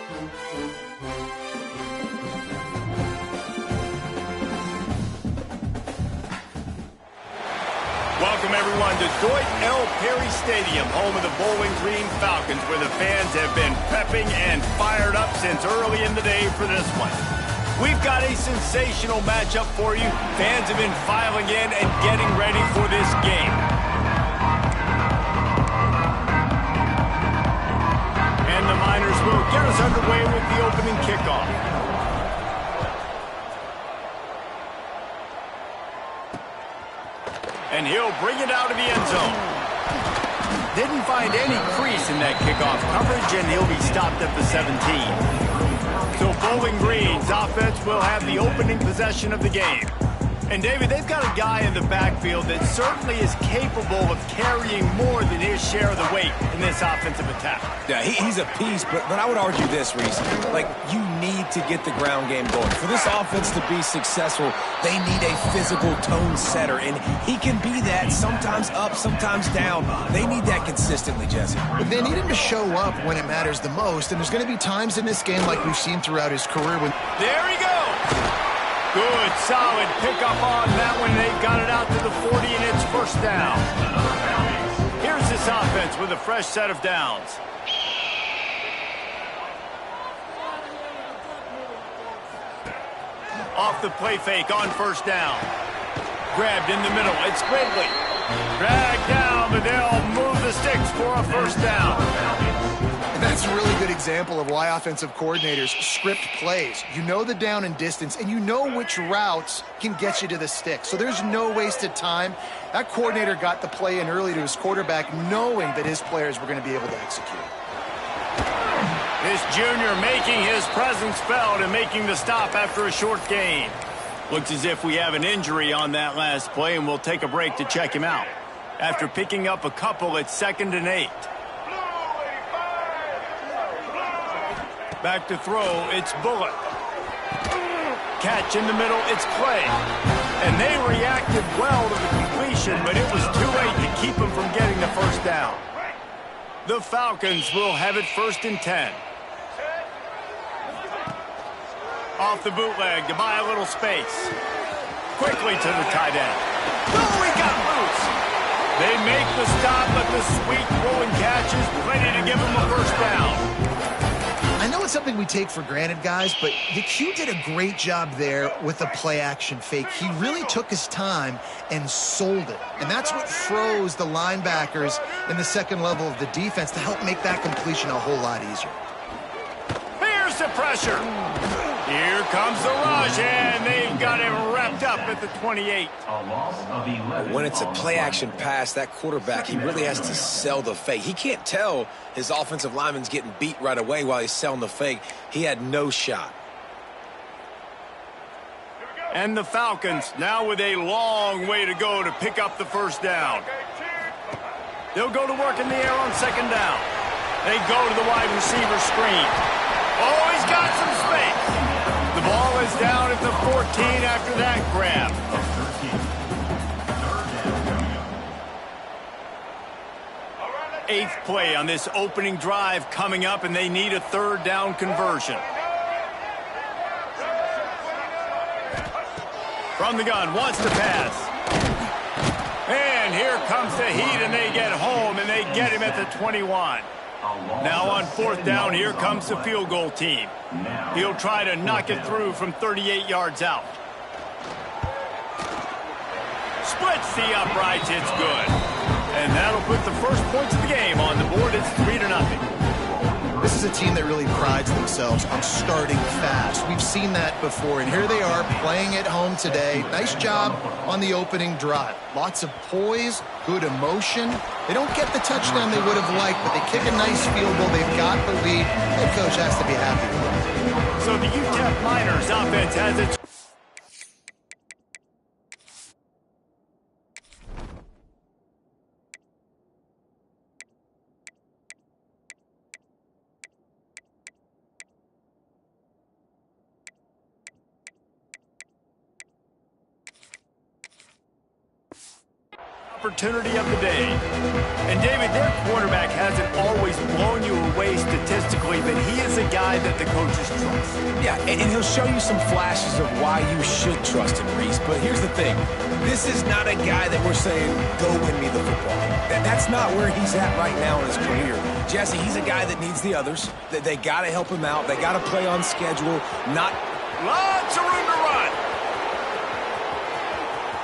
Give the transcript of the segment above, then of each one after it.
Welcome, everyone, to Deutsch L. Perry Stadium, home of the Bowling Green Falcons, where the fans have been prepping and fired up since early in the day for this one. We've got a sensational matchup for you. Fans have been filing in and getting ready for this game. And the Miners will get us underway with the opening kickoff. And he'll bring it out of the end zone. Didn't find any crease in that kickoff coverage, and he'll be stopped at the 17. So Bowling Green's offense will have the opening possession of the game. And, David, they've got a guy in the backfield that certainly is capable of carrying more than his share of the weight in this offensive attack. Yeah, he's a piece, but I would argue this, Reese. Like, you need to get the ground game going. For this offense to be successful, they need a physical tone setter, and he can be that, sometimes up, sometimes down. They need that consistently, Jesse. But they need him to show up when it matters the most, and there's going to be times in this game like we've seen throughout his career when... There he goes! Good, solid pickup on that one. They've got it out to the 40, and it's first down. Here's this offense with a fresh set of downs. Off the play fake on first down. Grabbed in the middle. It's Gridley. Dragged down, but they'll move the sticks for a first down. And that's a really good example of why offensive coordinators script plays. You know the down and distance, and you know which routes can get you to the stick. So there's no wasted time. That coordinator got the play in early to his quarterback, knowing that his players were going to be able to execute. This junior making his presence felt and making the stop after a short gain. Looks as if we have an injury on that last play, and we'll take a break to check him out. After picking up a couple, it's 2nd and 8. Back to throw, it's Bullock. Catch in the middle, it's Clay. And they reacted well to the completion, but it was too late to keep him from getting the first down. The Falcons will have it 1st and 10. Off the bootleg to buy a little space. Quickly to the tight end. Oh, he got loose. They make the stop, but the sweet rolling catch is ready to give him a first down. I know it's something we take for granted, guys, but the Q did a great job there with the play-action fake. He really took his time and sold it. And that's what froze the linebackers in the second level of the defense to help make that completion a whole lot easier. Here's the pressure. Here comes the rush, and they've got him wrapped up at the 28. When it's a play-action pass, that quarterback, he really has to sell the fake. He can't tell his offensive lineman's getting beat right away while he's selling the fake. He had no shot. And the Falcons now with a long way to go to pick up the first down. They'll go to work in the air on 2nd down. They go to the wide receiver screen. Oh, he's got some space. The ball is down at the 14 after that grab. Eighth play on this opening drive coming up, and they need a 3rd down conversion. From the gun, wants to pass. And here comes the heat, and they get home, and they get him at the 21. Now on 4th down, here comes the field goal team. He'll try to knock it through from 38 yards out. Splits the uprights, it's good. And that'll put the first points of the game on the board. It's 3-0. This is a team that really prides themselves on starting fast. We've seen that before, and here they are playing at home today. Nice job on the opening drive. Lots of poise, good emotion. They don't get the touchdown they would have liked, but they kick a nice field goal. They've got the lead. Head coach has to be happy with it. So the UTEP Miners offense has its... opportunity of the day. And, David, their quarterback hasn't always blown you away statistically, but he is a guy that the coaches trust. Yeah, and he'll show you some flashes of why you should trust him, Reese. But here's the thing. This is not a guy that we're saying, go win me the football. That's not where he's at right now in his career. Jesse, he's a guy that needs the others. They got to help him out. They got to play on schedule, not... Lots of room to run.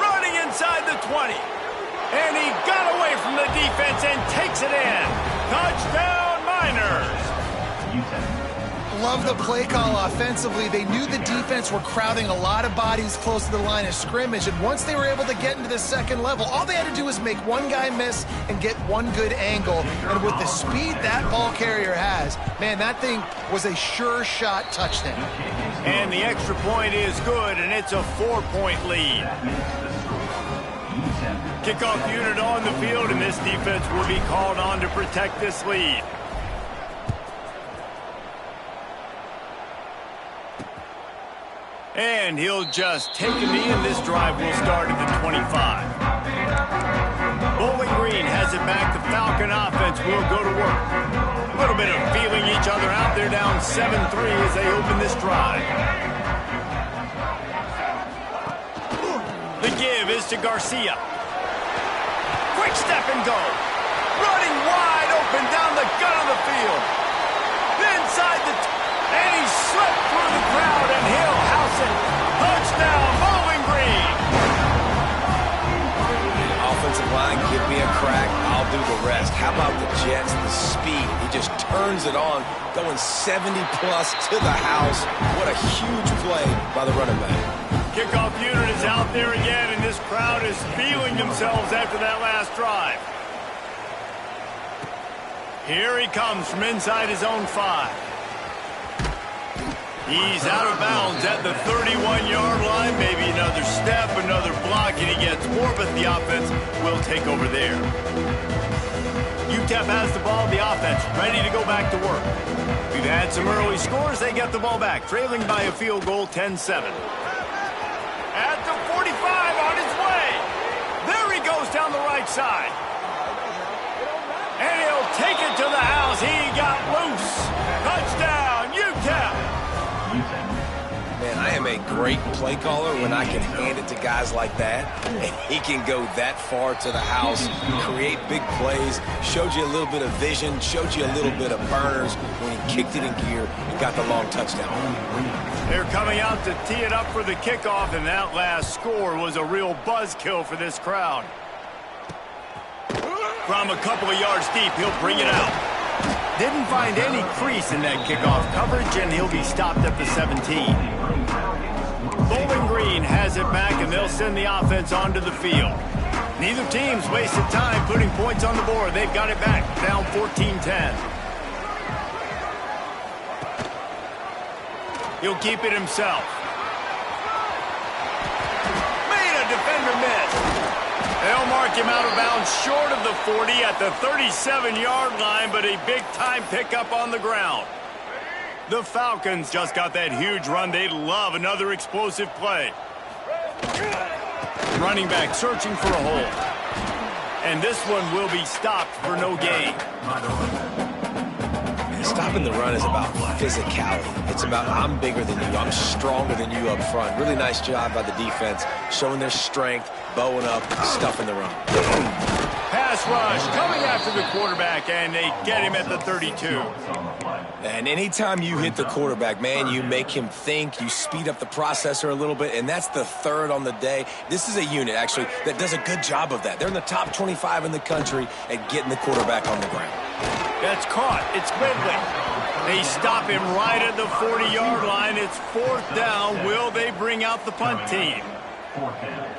Running inside the 20. And he got away from the defense and takes it in. Touchdown, Miners. Love the play call offensively. They knew the defense were crowding a lot of bodies close to the line of scrimmage, and once they were able to get into the second level, all they had to do was make one guy miss and get one good angle. And with the speed that ball carrier has, man, that thing was a sure shot touchdown. And the extra point is good, and it's a 4-point lead. Kickoff unit on the field, and this defense will be called on to protect this lead. And he'll just take a knee, and this drive will start at the 25. Bowling Green has it back. The Falcon offense will go to work. A little bit of feeling each other out. They're down 7-3 as they open this drive. The give is to Garcia. Quick step and go. Running wide open down the gut of the field. Inside the... and he slipped through the crowd, and he'll house it. Touchdown, Bowling Green. Offensive line, give me a crack. I'll do the rest. How about the Jets, the speed? He just turns it on, going 70-plus to the house. What a huge play by the running back. Kickoff unit is out there again, and this crowd is feeling themselves after that last drive. Here he comes from inside his own 5. He's out of bounds at the 31-yard line. Maybe another step, another block, and he gets more, but the offense will take over there. UTEP has the ball, the offense ready to go back to work. We've had some early scores. They get the ball back, trailing by a field goal, 10-7. At the 45, on his way. There he goes down the right side. And he'll take it to the house. He got loose. Touchdown, UTEP. Man, I am a great play caller when I can hand it to guys like that. And he can go that far to the house, create big plays, showed you a little bit of vision, showed you a little bit of burners when he kicked it in gear and got the long touchdown. They're coming out to tee it up for the kickoff, and that last score was a real buzzkill for this crowd. From a couple of yards deep, he'll bring it out. Didn't find any crease in that kickoff coverage, and he'll be stopped at the 17. Bowling Green has it back, and they'll send the offense onto the field. Neither team's wasted time putting points on the board. They've got it back, down 14-10. He'll keep it himself. Made a defender miss. They'll mark him out of bounds short of the 40 at the 37-yard line, but a big-time pickup on the ground. The Falcons just got that huge run. They'd love another explosive play. Running back searching for a hole. And this one will be stopped for no gain. Stopping the run is about physicality. It's about I'm bigger than you. I'm stronger than you up front. Really nice job by the defense, showing their strength, bowing up, stuffing the run. Pass rush coming after the quarterback, and they get him at the 32. And anytime you hit the quarterback, man, you make him think, you speed up the processor a little bit, and that's the third on the day. This is a unit, actually, that does a good job of that. They're in the top 25 in the country at getting the quarterback on the ground. That's caught. It's Ridley. They stop him right at the 40-yard line. It's 4th down. Will they bring out the punt team?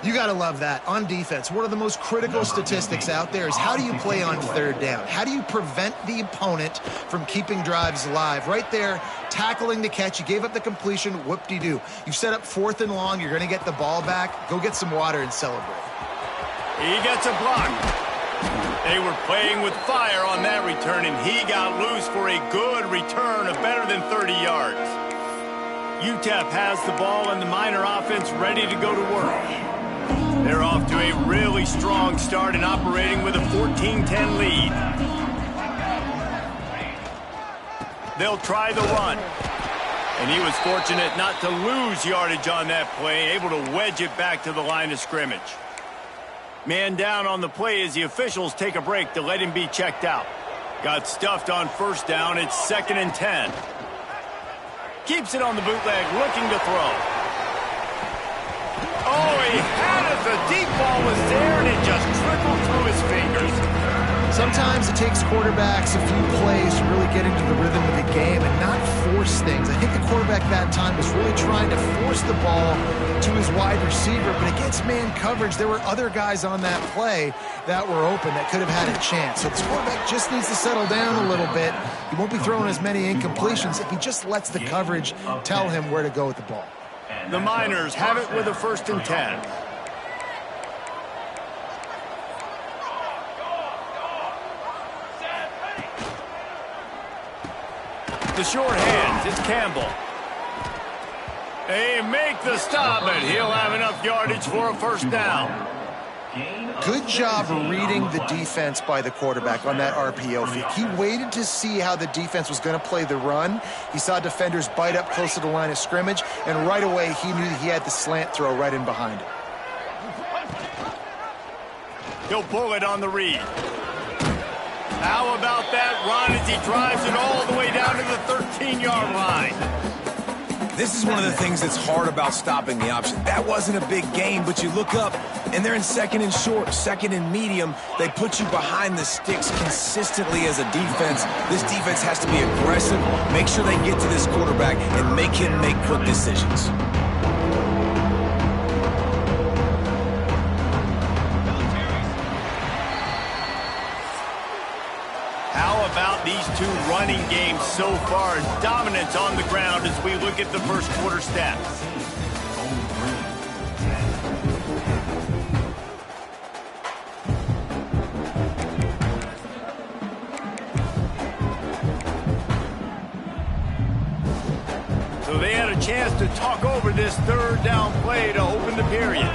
You got to love that. On defense, one of the most critical statistics out there is how do you play on 3rd down? How do you prevent the opponent from keeping drives alive? Right there, tackling the catch. You gave up the completion. Whoop-de-doo. You've set up 4th and long. You're going to get the ball back. Go get some water and celebrate. He gets a block. They were playing with fire on that return, and he got loose for a good return of better than 30 yards. UTEP has the ball, and the Miner offense ready to go to work. They're off to a really strong start and operating with a 14-10 lead. They'll try the run. And he was fortunate not to lose yardage on that play, able to wedge it back to the line of scrimmage. Man down on the play as the officials take a break to let him be checked out. Got stuffed on first down. It's 2nd and 10. Keeps it on the bootleg, looking to throw. Oh, he had it. The deep ball was there, and it just trickled through his fingers. Sometimes it takes quarterbacks a few plays to really get into the rhythm of the game and not force things. I think the quarterback that time was really trying to force the ball to his wide receiver, but against man coverage, there were other guys on that play that were open that could have had a chance. So this quarterback just needs to settle down a little bit. He won't be throwing as many incompletions if he just lets the coverage tell him where to go with the ball. The Miners have it with a 1st and 10. The short hands, it's Campbell. They make the stop, and he'll have enough yardage for a 1st down. Good job reading the defense by the quarterback on that RPO feed. He waited to see how the defense was going to play the run. He saw defenders bite up close to the line of scrimmage, and right away he knew he had the slant throw right in behind him. He'll pull it on the read. How about that run as he drives it all the way down to the 13-yard line? This is one of the things that's hard about stopping the option. That wasn't a big gain, but you look up, and they're in 2nd and short, 2nd and medium. They put you behind the sticks consistently as a defense. This defense has to be aggressive, make sure they get to this quarterback, and make him make quick decisions. These two running games so far, dominance on the ground as we look at the first quarter stats. So they had a chance to talk over this 3rd down play to open the period.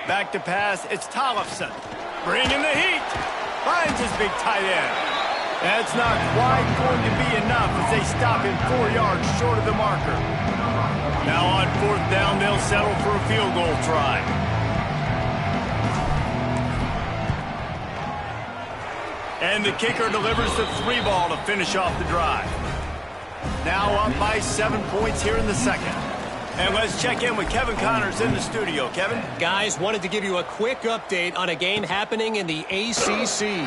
Back to pass, it's Tollefson. Bringing the heat. Finds his big tight end. That's not quite going to be enough as they stop him 4 yards short of the marker. Now on 4th down, they'll settle for a field goal try. And the kicker delivers the 3 ball to finish off the drive. Now up by 7 points here in the 2nd. And let's check in with Kevin Connors in the studio. Kevin? Guys, wanted to give you a quick update on a game happening in the ACC.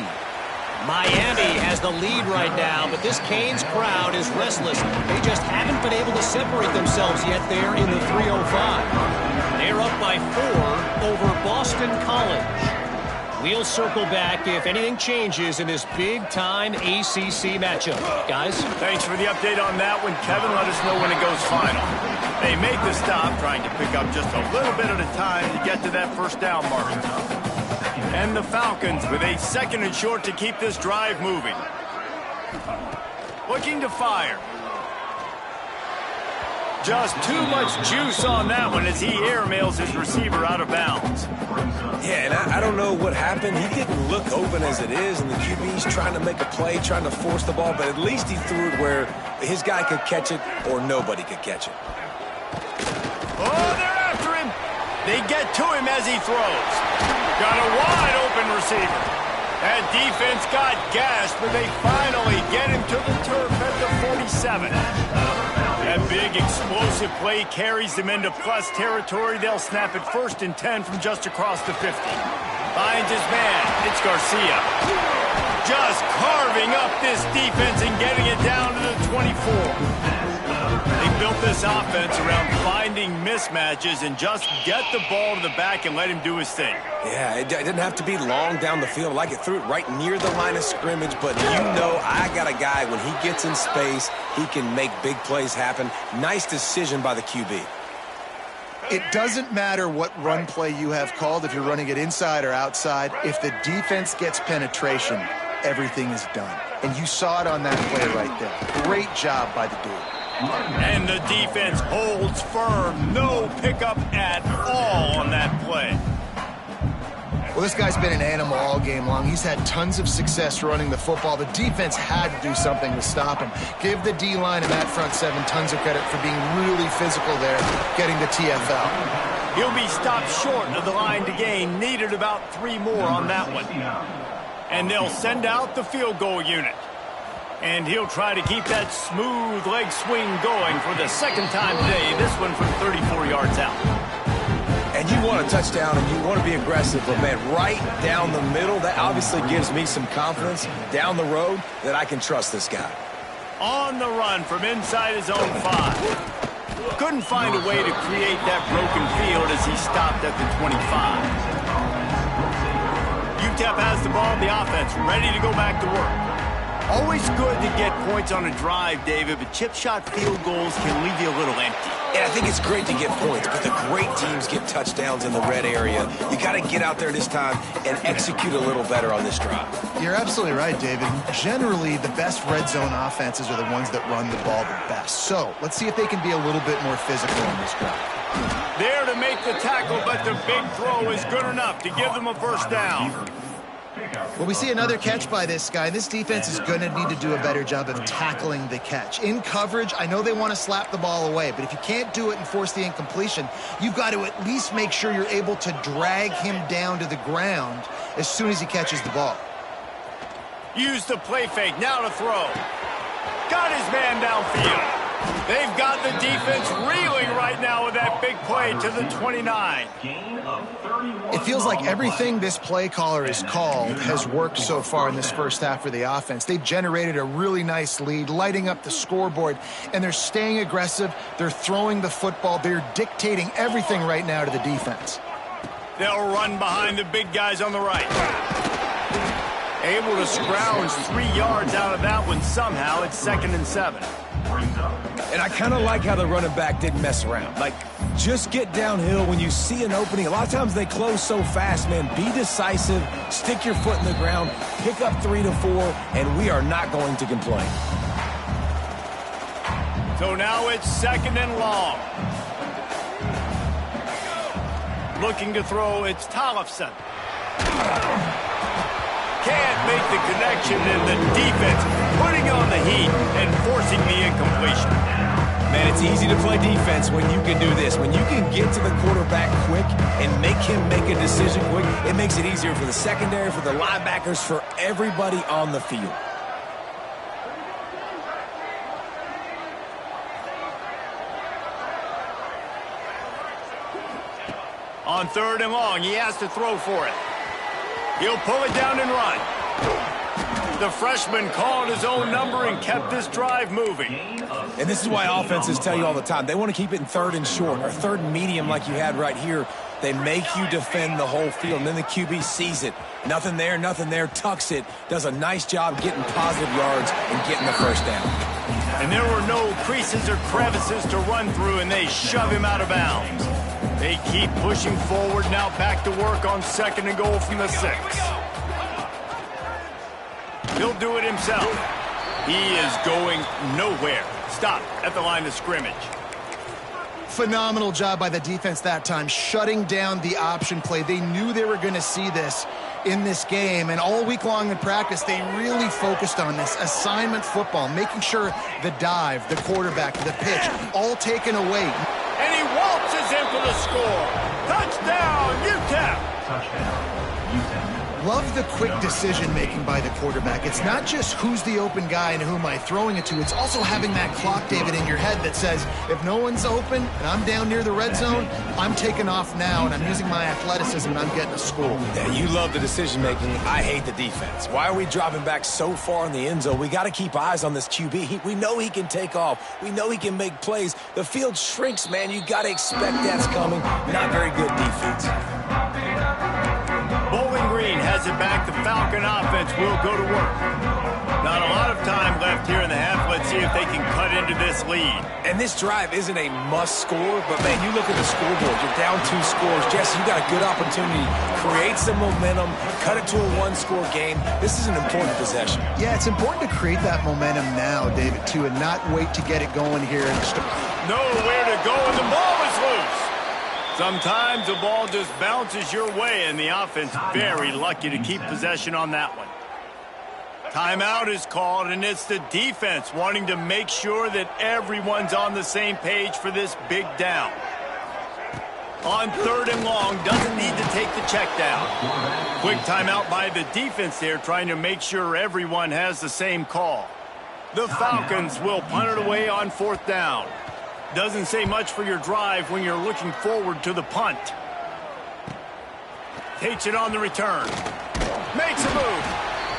Miami has the lead right now, but this Canes crowd is restless. They just haven't been able to separate themselves yet there in the 305. They're up by 4 over Boston College. We'll circle back if anything changes in this big-time ACC matchup. Guys? Thanks for the update on that one, Kevin. Let us know when it goes final. They make the stop, trying to pick up just a little bit at a time to get to that 1st down marker. And the Falcons with a 2nd and short to keep this drive moving. Looking to fire. Just too much juice on that one as he airmails his receiver out of bounds. Yeah, and I don't know what happened. He didn't look open as it is, and the QB's trying to make a play, trying to force the ball, but at least he threw it where his guy could catch it or nobody could catch it. Oh, they're after him. They get to him as he throws. Got a wide open receiver. That defense got gashed, but they finally get him to the turf at the 47. That big explosive play carries them into plus territory. They'll snap it 1st and 10 from just across the 50. Finds his man. It's Garcia. Just carving up this defense and getting it down to the 24. They built this offense around finding mismatches and just get the ball to the back and let him do his thing. Yeah, it didn't have to be long down the field. Like it threw it right near the line of scrimmage, but you know I got a guy, when he gets in space, he can make big plays happen. Nice decision by the QB. It doesn't matter what run play you have called, if you're running it inside or outside. If the defense gets penetration, everything is done. And you saw it on that play right there. Great job by the dude. And the defense holds firm. No pickup at all on that play. Well, this guy's been an animal all game long. He's had tons of success running the football. The defense had to do something to stop him. Give the D-line and that front seven tons of credit for being really physical there, getting the TFL. He'll be stopped short of the line to gain. Needed about 3 more on that one. And they'll send out the field goal unit. And he'll try to keep that smooth leg swing going for the second time today. This one from 34 yards out. And you want a touchdown and you want to be aggressive, but man, right down the middle, that obviously gives me some confidence down the road that I can trust this guy. On the run from inside his own 5. Couldn't find a way to create that broken field as he stopped at the 25. UTEP has the ball in the offense, ready to go back to work. Always good to get points on a drive, David, but chip shot field goals can leave you a little empty. And I think it's great to get points, but the great teams get touchdowns in the red area. You got to get out there this time and execute a little better on this drive. You're absolutely right, David. Generally, the best red zone offenses are the ones that run the ball the best. So let's see if they can be a little bit more physical on this drive. There to make the tackle, but the big throw is good enough to give them a first down. Well, we see another catch by this guy. This defense is going to need to do a better job of tackling the catch. In coverage, I know they want to slap the ball away, but if you can't do it and force the incompletion, you've got to at least make sure you're able to drag him down to the ground as soon as he catches the ball. Use the play fake, now to throw. Got his man downfield. They've got the defense reeling right now with that big play to the 29. It feels like everything this play caller has called has worked so far in this first half for the offense. They've generated a really nice lead, lighting up the scoreboard, and they're staying aggressive. They're throwing the football. They're dictating everything right now to the defense. They'll run behind the big guys on the right. Able to scrounge 3 yards out of that one somehow. It's 2nd and 7. And I kind of like how the running back didn't mess around. Like, just get downhill when you see an opening. A lot of times they close so fast, man. Be decisive, stick your foot in the ground, pick up 3 to 4, and we are not going to complain. So now it's 2nd and long. Looking to throw, it's Tollefson. Can't make the connection, and the defense putting on the heat and forcing the incompletion. Man, it's easy to play defense when you can do this. When you can get to the quarterback quick and make him make a decision quick, it makes it easier for the secondary, for the linebackers, for everybody on the field. On 3rd and long, he has to throw for it. He'll pull it down and run. The freshman called his own number and kept this drive moving. And this is why offenses tell you all the time, they want to keep it in 3rd and short or 3rd and medium like you had right here. They make you defend the whole field, and then the QB sees it. Nothing there, tucks it, does a nice job getting positive yards and getting the first down. And there were no creases or crevices to run through, and they shove him out of bounds. They keep pushing forward, now back to work on 2nd and goal from the 6. He'll do it himself. He is going nowhere. Stop at the line of scrimmage. Phenomenal job by the defense that time, shutting down the option play. They knew they were going to see this in this game, and all week long in practice, they really focused on this assignment football, making sure the dive, the quarterback, the pitch, all taken away. And he waltzes in for the score. Touchdown, UTEP. Touchdown, UTEP. Love the quick decision-making by the quarterback. It's not just who's the open guy and who am I throwing it to. It's also having that clock, David, in your head that says, if no one's open and I'm down near the red zone, I'm taking off now and I'm using my athleticism and I'm getting a score. Yeah, you love the decision-making. I hate the defense. Why are we dropping back so far in the end zone? We got to keep eyes on this QB. We know he can take off. We know he can make plays. The field shrinks, man. You got to expect that's coming. Not very good defense. Bowling Green has it back. The Falcon offense will go to work. Not a lot of time left here in the half. Let's see if if they can cut into this lead. And this drive isn't a must score, but man, you look at the scoreboard, you're down 2 scores. Jesse, you got a good opportunity. Create some momentum, cut it to a 1-score game. This is an important possession. Yeah, it's important to create that momentum now, David, too, and not wait to get it going here. Nowhere to go, and the ball is loose. Sometimes the ball just bounces your way, and the offense very lucky to keep possession on that one. Timeout is called, and it's the defense wanting to make sure that everyone's on the same page for this big down. On 3rd and long, doesn't need to take the check down. Quick timeout by the defense there, trying to make sure everyone has the same call. The Falcons will punt it away on 4th down. Doesn't say much for your drive when you're looking forward to the punt. Takes it on the return. Makes a move.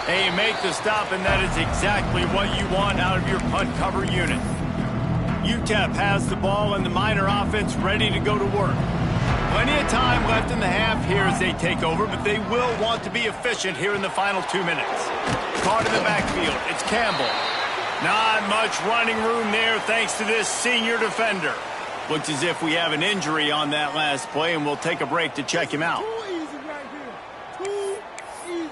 They make the stop, and that is exactly what you want out of your punt cover unit. UTEP has the ball and the Miner offense ready to go to work. Plenty of time left in the half here as they take over, but they will want to be efficient here in the final 2 minutes. Caught in the backfield. It's Campbell. Not much running room there thanks to this senior defender. Looks as if we have an injury on that last play, and we'll take a break to check him out. Too easy right here. Too easy.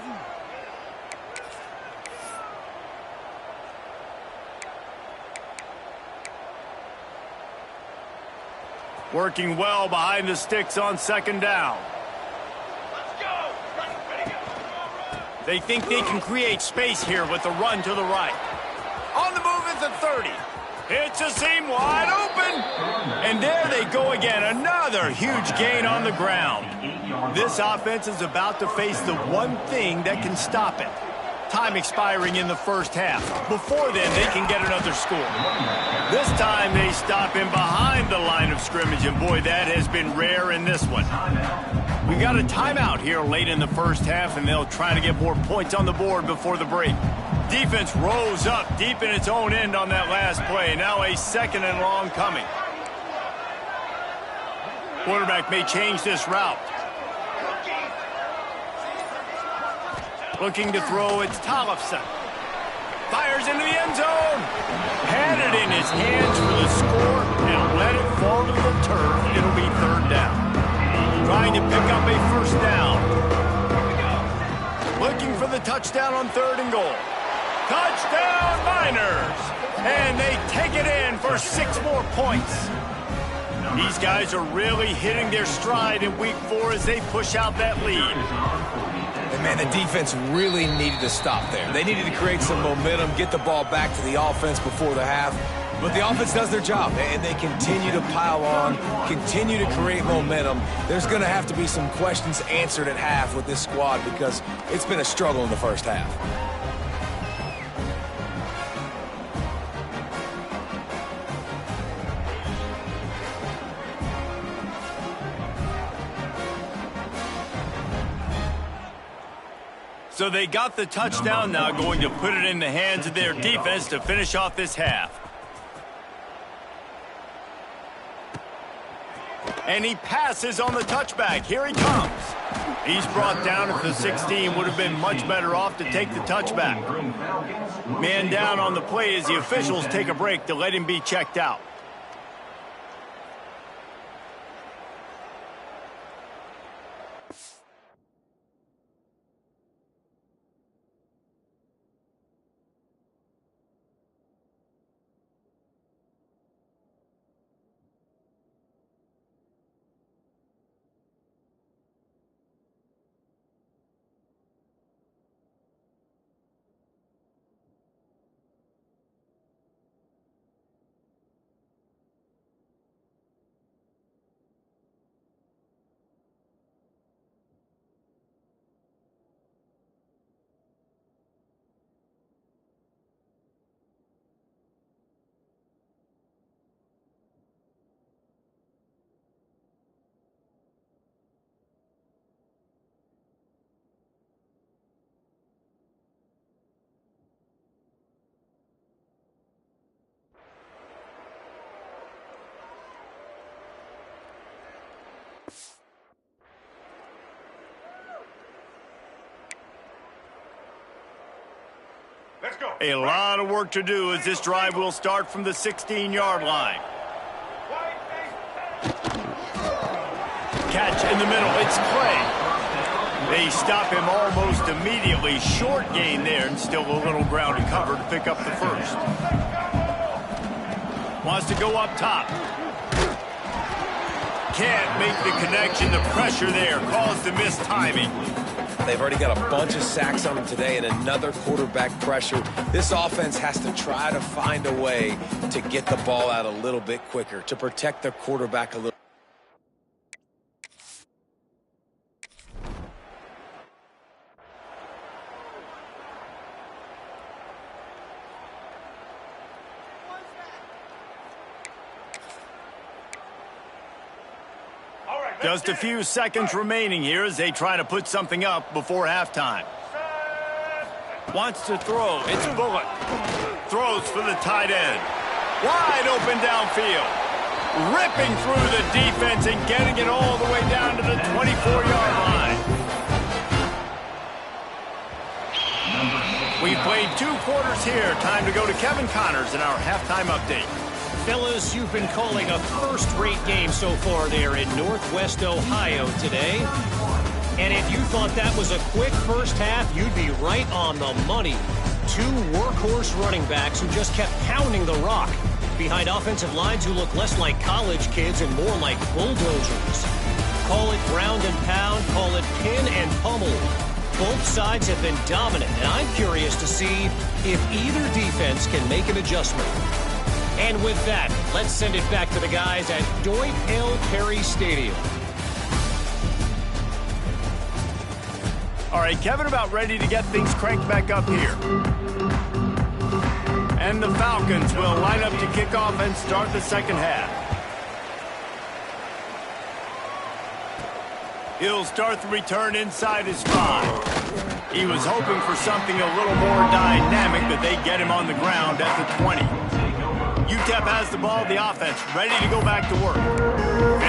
Working well behind the sticks on 2nd down. They think they can create space here with the run to the right. On the move is the 30. It's a seam wide open. And there they go again. Another huge gain on the ground. This offense is about to face the one thing that can stop it. Time expiring in the first half. Before then, they can get another score. This time, they stop him behind the line of scrimmage, and boy, that has been rare in this one. We got a timeout here late in the first half, and they'll try to get more points on the board before the break. Defense rose up deep in its own end on that last play. Now a 2nd and long coming. Quarterback may change this route. Looking to throw, it's Tollefson. Fires into the end zone. Had it in his hands for the score and let it fall to the turf. It'll be 3rd down. Trying to pick up a 1st down. Looking for the touchdown on 3rd and goal. Touchdown, Miners! And they take it in for 6 more points. These guys are really hitting their stride in week 4 as they push out that lead. And man, the defense really needed to stop there. They needed to create some momentum, get the ball back to the offense before the half. But the offense does their job, and they continue to pile on, continue to create momentum. There's going to have to be some questions answered at half with this squad because it's been a struggle in the first half. So they got the touchdown now, going to put it in the hands of their defense to finish off this half. And he passes on the touchback. Here he comes. He's brought down at the 16. Would have been much better off to take the touchback. Man down on the play as the officials take a break to let him be checked out. A lot of work to do as this drive will start from the 16-yard line. Catch in the middle. It's Clay. They stop him almost immediately. Short gain there, and still a little ground to cover to pick up the first. Wants to go up top. Can't make the connection. The pressure there caused the missed timing. They've already got a bunch of sacks on them today and another quarterback pressure. This offense has to try to find a way to get the ball out a little bit quicker, to protect their quarterback a little. Just a few seconds remaining here as they try to put something up before halftime. Wants to throw. It's Bullock. Throws for the tight end. Wide open downfield. Ripping through the defense and getting it all the way down to the 24-yard line. We've played 2 quarters here. Time to go to Kevin Connors in our halftime update. Fellas, you've been calling a first-rate game so far there in Northwest Ohio today. And if you thought that was a quick first half, you'd be right on the money. 2 workhorse running backs who just kept pounding the rock behind offensive lines who look less like college kids and more like bulldozers. Call it ground and pound, call it pin and pummel. Both sides have been dominant, and I'm curious to see if either defense can make an adjustment. And with that, let's send it back to the guys at Doyt L. Perry Stadium. All right, Kevin, about ready to get things cranked back up here. And the Falcons will line up to kick off and start the second half. He'll start the return inside his 5. He was hoping for something a little more dynamic, but they get him on the ground at the 20. UTEP has the ball, the offense, ready to go back to work.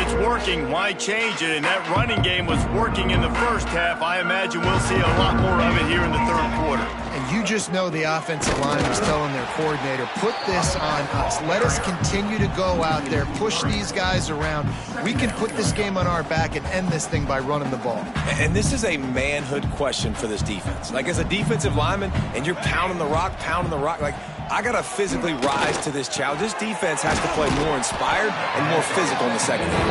It's working. Why change it? And that running game was working in the first half. I imagine we'll see a lot more of it here in the third quarter. And you just know the offensive line was telling their coordinator, put this on us. Let us continue to go out there, push these guys around. We can put this game on our back and end this thing by running the ball. And this is a manhood question for this defense. Like, as a defensive lineman, and you're pounding the rock, like, I got to physically rise to this challenge. This defense has to play more inspired and more physical in the second half.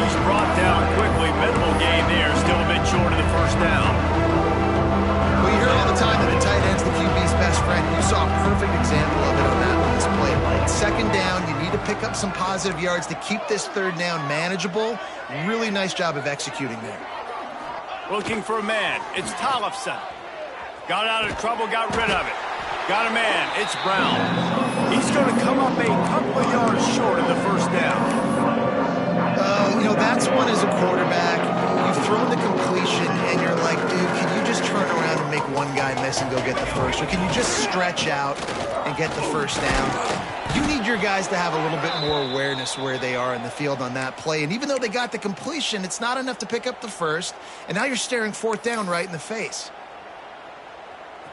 He's brought down quickly. Minimal gain there. Still a bit short of the first down. Well, you hear all the time that the tight end's the QB's best friend. You saw a perfect example of it on that last play. Right? Second down, you need to pick up some positive yards to keep this third down manageable. Really nice job of executing there. Looking for a man. It's Tollefson. Got out of trouble, got rid of it. Got a man. It's Brown. He's going to come up a couple of yards short of the first down. You know, that's one as a quarterback. You've thrown the completion, and you're like, dude, can you just turn around and make one guy miss and go get the first? Or can you just stretch out and get the first down? You need your guys to have a little bit more awareness where they are in the field on that play. And even though they got the completion, it's not enough to pick up the first. And now you're staring fourth down right in the face.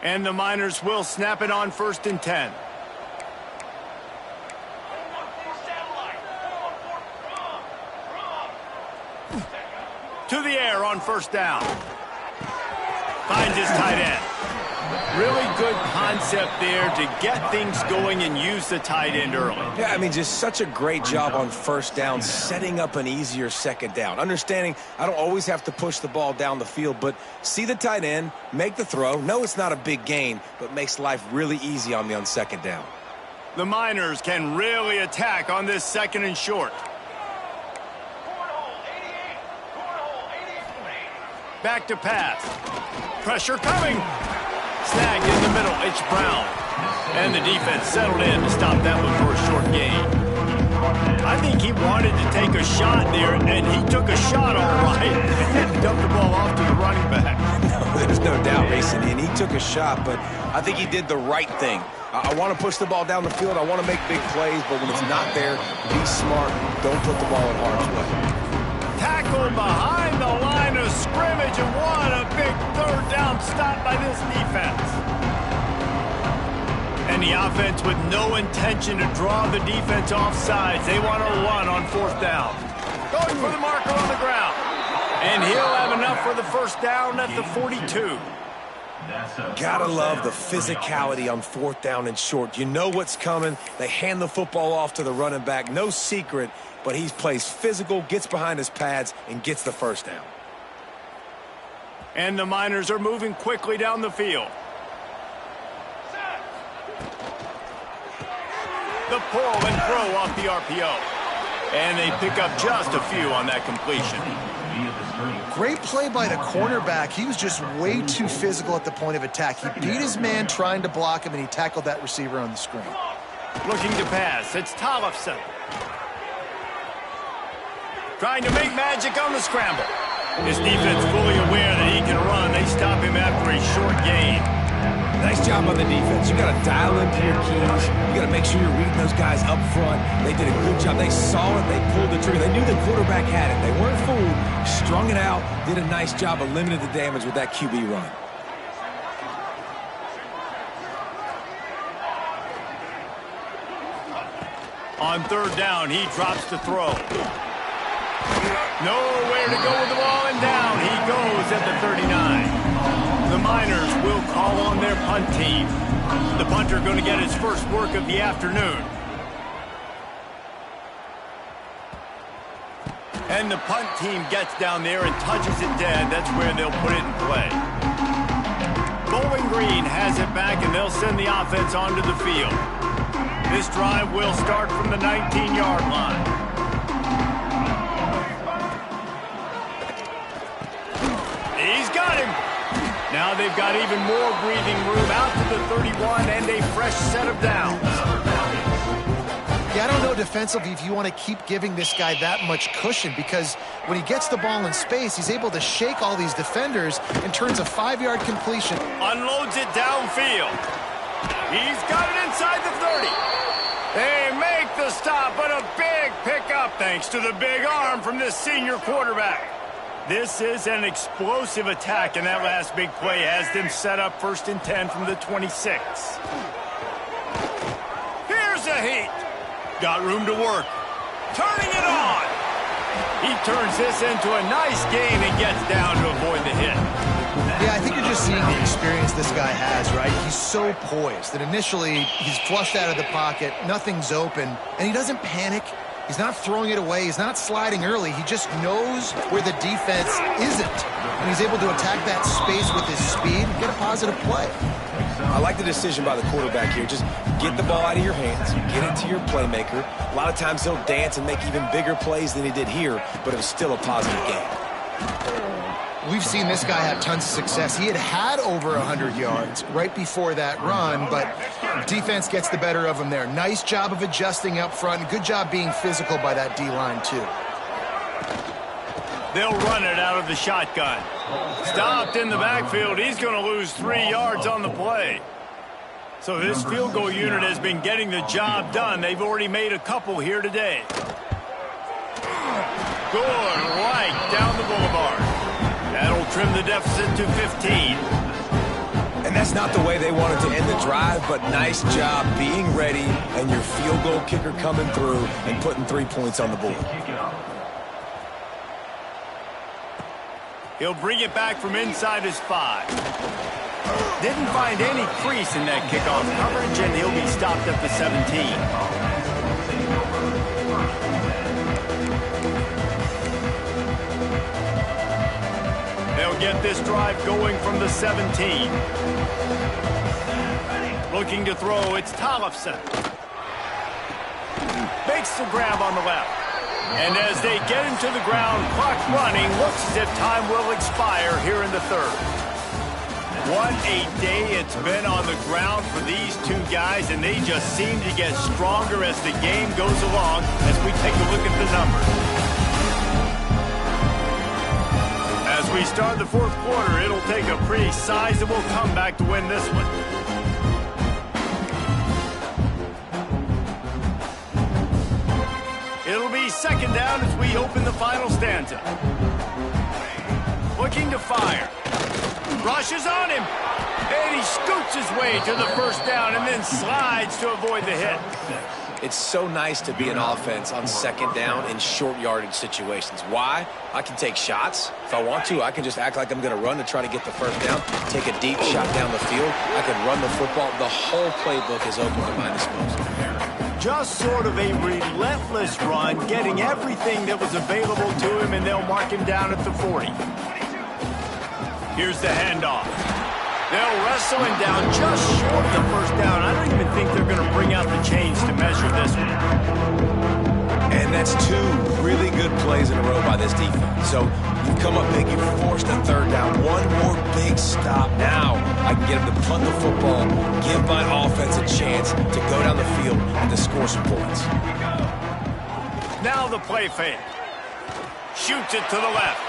And the Miners will snap it on 1st and 10. To the air on 1st down. Finds his tight end. Really good concept there to get things going and use the tight end early. Yeah, I mean, just such a great job on 1st down, setting up an easier 2nd down. Understanding I don't always have to push the ball down the field, but see the tight end, make the throw. No, it's not a big gain, but makes life really easy on me on 2nd down. The Miners can really attack on this 2nd and short. Back to pass. Pressure coming. Snagged in the middle. It's Brown. And the defense settled in to stop that one for a short gain. I think he wanted to take a shot there, and he took a shot all right and dumped the ball off to the running back. No, there's no doubt, Mason. And he took a shot, but I think he did the right thing. I want to push the ball down the field. I want to make big plays, but when it's not there, be smart. Don't put the ball in harm's way. Tackled behind the line of scrimmage, and what a big third down stop by this defense. And the offense with no intention to draw the defense off sides. They want to run on 4th down. Going for the marker on the ground. And he'll have enough for the first down at the 42. Gotta love the physicality on 4th down and short. You know what's coming. They hand the football off to the running back. No secret, but he plays physical, gets behind his pads, and gets the first down. And the Miners are moving quickly down the field. The pull and throw off the RPO. And they pick up just a few on that completion. Great play by the cornerback. He was just way too physical at the point of attack. He beat his man trying to block him, and he tackled that receiver on the screen. Looking to pass. It's Tollefson. Trying to make magic on the scramble. His defense fully aware that he can run. They stop him after a short gain. Nice job on the defense. You got to dial into your keys. You got to make sure you're reading those guys up front. They did a good job. They saw it. They pulled the trigger. They knew the quarterback had it. They weren't fooled. Strung it out. Did a nice job of limiting the damage with that QB run. On 3rd down, he drops to throw. Nowhere to go with the ball, and down he goes at the 39. The Miners will call on their punt team. The punter going to get his first work of the afternoon. And the punt team gets down there and touches it dead. That's where they'll put it in play. Bowling Green has it back, and they'll send the offense onto the field. This drive will start from the 19-yard line. He's got him. Now they've got even more breathing room out to the 31 and a fresh set of downs. Yeah, I don't know defensively if you want to keep giving this guy that much cushion, because when he gets the ball in space, he's able to shake all these defenders and turns a 5-yard completion. Unloads it downfield. He's got it inside the 30. They make the stop, but a big pickup thanks to the big arm from this senior quarterback. This is an explosive attack, and that last big play has them set up 1st and 10 from the 26. Here's a heat. Got room to work. Turning it on. He turns this into a nice gain and gets down to avoid the hit. Yeah, I think you're just seeing the experience this guy has, right? He's so poised that initially he's flushed out of the pocket, nothing's open, and he doesn't panic. He's not throwing it away. He's not sliding early. He just knows where the defense isn't, and he's able to attack that space with his speed and get a positive play. I like the decision by the quarterback here. Just get the ball out of your hands, get it to your playmaker. A lot of times he'll dance and make even bigger plays than he did here, but it was still a positive game. We've seen this guy have tons of success. He had over 100 yards right before that run, but defense gets the better of him there. Nice job of adjusting up front. Good job being physical by that D-line, too. They'll run it out of the shotgun. Stopped in the backfield. He's going to lose 3 yards on the play. So this field goal unit has been getting the job done. They've already made a couple here today. Good right down the boulevard. That'll trim the deficit to 15. And that's not the way they wanted to end the drive, but nice job being ready and your field goal kicker coming through and putting 3 points on the board. He'll bring it back from inside his 5. Didn't find any crease in that kickoff coverage, and he'll be stopped at the 17. They'll get this drive going from the 17. Looking to throw, it's Tollefson. Makes the grab on the left. And as they get him to the ground, clock running, looks as if time will expire here in the 3rd. What a day it's been on the ground for these two guys, and they just seem to get stronger as the game goes along as we take a look at the numbers. As we start the 4th quarter, it'll take a pretty sizable comeback to win this one. It'll be 2nd down as we open the final stanza. Looking to fire. Rushes on him. And he scoots his way to the first down and then slides to avoid the hit. It's so nice to be an offense on second down in short yardage situations. Why? I can take shots. If I want to, I can just act like I'm going to run to try to get the first down, take a deep shot down the field. I can run the football. The whole playbook is open at my disposal. Just sort of a relentless run, getting everything that was available to him, and they'll mark him down at the 40. Here's the handoff. They'll wrestle him down just short of the first down. I don't even think they're going to bring out the chains to measure this one. And that's two really good plays in a row by this defense. So you've come up big, you've forced a third down. One more big stop. Now I can get him to punt the football, give my offense a chance to go down the field and to score some points. Now the play fake. Shoots it to the left.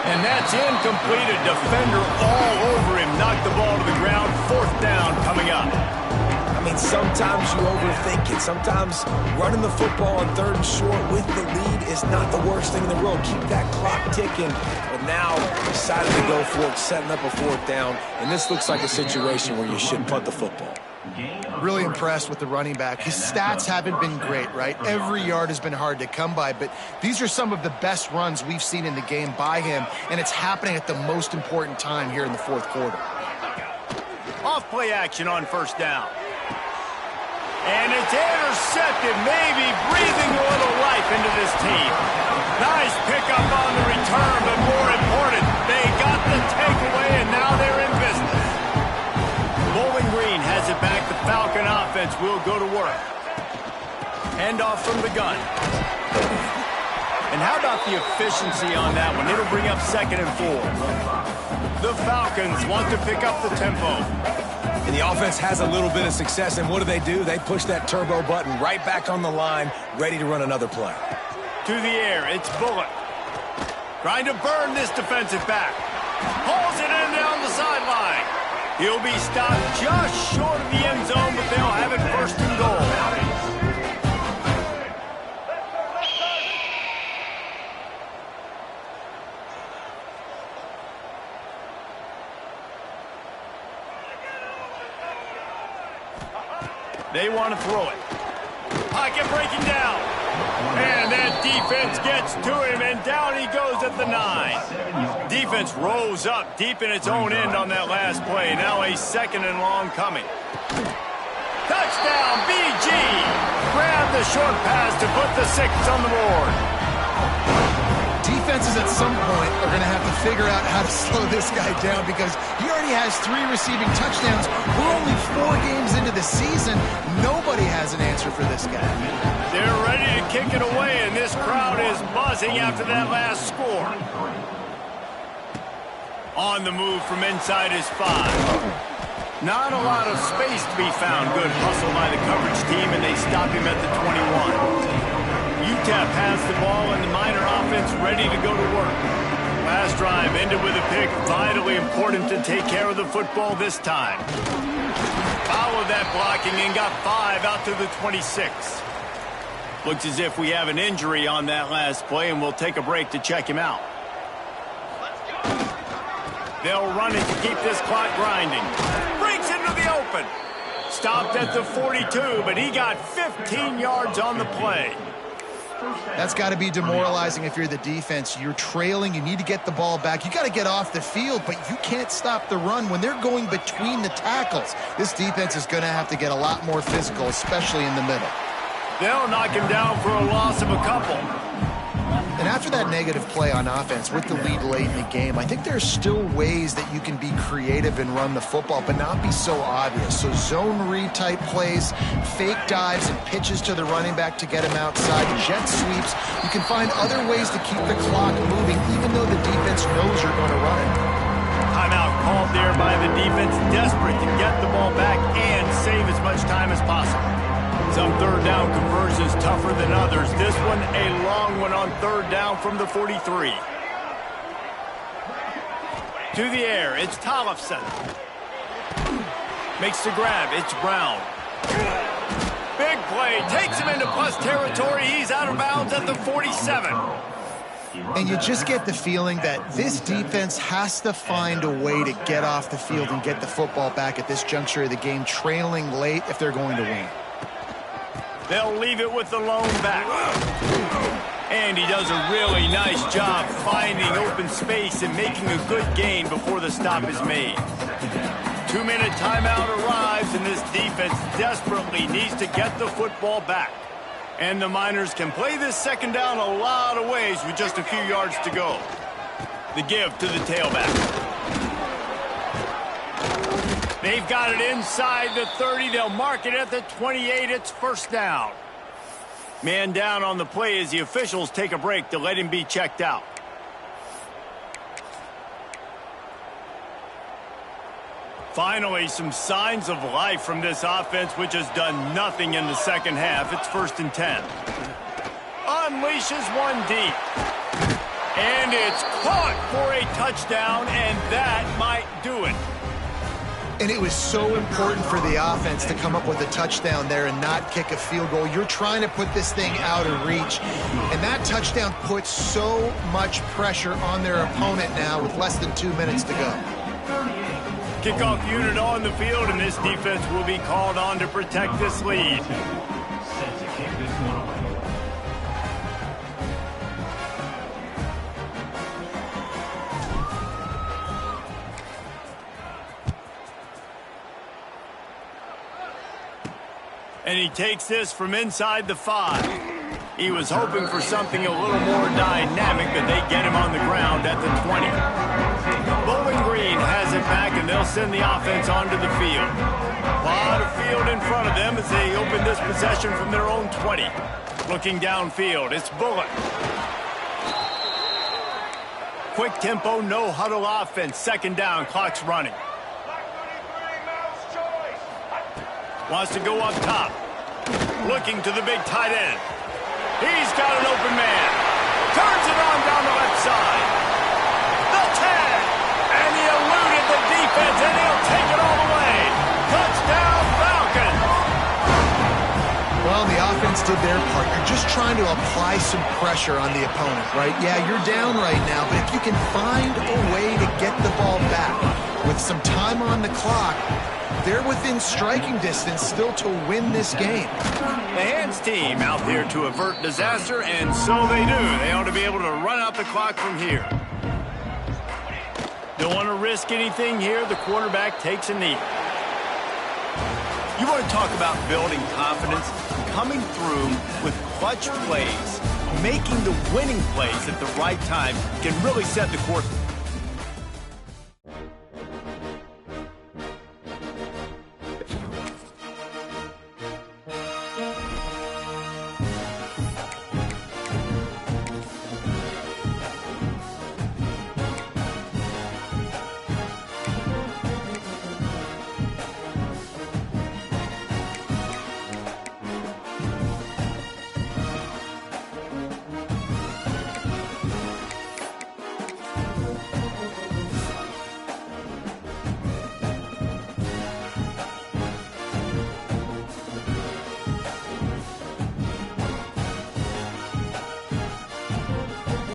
And that's incomplete. A defender all over him. Knocked the ball to the ground. Fourth down coming up. I mean, sometimes you overthink it. Sometimes running the football on third and short with the lead is not the worst thing in the world. Keep that clock ticking. But now decided to go for it, setting up a fourth down. And this looks like a situation where you should punt the football. Really impressed with the running back. His stats haven't been great, right? Every yard has been hard to come by, but these are some of the best runs we've seen in the game by him, and it's happening at the most important time here in the fourth quarter. Off play action on first down. And it's intercepted, maybe breathing a little life into this team. Nice pickup on the return, but more important, they got the takeaway, and now they're in business. Bowling Green has it back. The Falcon offense will go to work. Handoff from the gun. And how about the efficiency on that one? It'll bring up 2nd and 4. The Falcons want to pick up the tempo. And the offense has a little bit of success, and what do? They push that turbo button right back on the line, ready to run another play. To the air, it's Bullock. Trying to burn this defensive back. Hauls it in down the sideline. He'll be stopped just short of the end zone, but they'll have it 1st and goal. They want to throw it. Pocket breaking down. And that defense gets to him, and down he goes at the 9. Defense rose up deep in its own end on that last play. Now a 2nd and long coming. Touchdown, BG. Grab the short pass to put the 6 on the board. Defenses at some point are going to have to figure out how to slow this guy down because he already has 3 receiving touchdowns. We're only 4 games into the season. Nobody has an answer for this guy. They're ready to kick it away, and this crowd is buzzing after that last score. On the move from inside his 5. Not a lot of space to be found. Good hustle by the coverage team, and they stop him at the 21. UTEP has the ball, and the Miner offense ready to go to work. Last drive ended with a pick. Vitally important to take care of the football this time. Followed that blocking and got 5 out to the 26. Looks as if we have an injury on that last play, and we'll take a break to check him out. They'll run it to keep this clock grinding. Breaks into the open. Stopped at the 42, but he got 15 yards on the play. That's got to be demoralizing if you're the defense. You're trailing. You need to get the ball back. You got to get off the field, but you can't stop the run when they're going between the tackles. This defense is going to have to get a lot more physical, especially in the middle. They'll knock him down for a loss of a couple. And after that negative play on offense with the lead late in the game, I think there's still ways that you can be creative and run the football, but not be so obvious. So zone read type plays, fake dives and pitches to the running back to get him outside, jet sweeps. You can find other ways to keep the clock moving, even though the defense knows you're going to run it. Timeout called there by the defense, desperate to get the ball back and save as much time as possible. Some third down conversions tougher than others. This one, a long one on third down from the 43. To the air, it's Tollefson. Makes the grab, it's Brown. Big play, takes him into plus territory. He's out of bounds at the 47. And you just get the feeling that this defense has to find a way to get off the field and get the football back at this juncture of the game, trailing late if they're going to win. They'll leave it with the lone back. And he does a really nice job finding open space and making a good gain before the stop is made. 2-minute timeout arrives, and this defense desperately needs to get the football back. And the Miners can play this second down a lot of ways with just a few yards to go. The give to the tailback. They've got it inside the 30. They'll mark it at the 28. It's first down. Man down on the play as the officials take a break to let him be checked out. Finally, some signs of life from this offense, which has done nothing in the second half. It's 1st and 10. Unleashes one deep. And it's caught for a touchdown, and that might do it. And it was so important for the offense to come up with a touchdown there and not kick a field goal. You're trying to put this thing out of reach. And that touchdown puts so much pressure on their opponent now with less than 2 minutes to go. Kickoff unit on the field, and this defense will be called on to protect this lead. Set to kick this one away. And he takes this from inside the 5. He was hoping for something a little more dynamic, but they get him on the ground at the 20. Bowling Green has it back, and they'll send the offense onto the field. A lot of field in front of them as they open this possession from their own 20. Looking downfield, it's Bullock. Quick tempo, no huddle offense. Second down, clock's running. Wants to go up top. Looking to the big tight end. He's got an open man. Turns it on down the left side. The tag. And he eluded the defense, and he'll take it all the way. Touchdown, Falcons. Well, the offense did their part. You're just trying to apply some pressure on the opponent, right? Yeah, you're down right now, but if you can find a way to get the ball back with some time on the clock, they're within striking distance still to win this game. The Hands team out there to avert disaster, and so they do. They ought to be able to run out the clock from here. Don't want to risk anything here. The quarterback takes a knee. You want to talk about building confidence? Coming through with clutch plays, making the winning plays at the right time can really set the course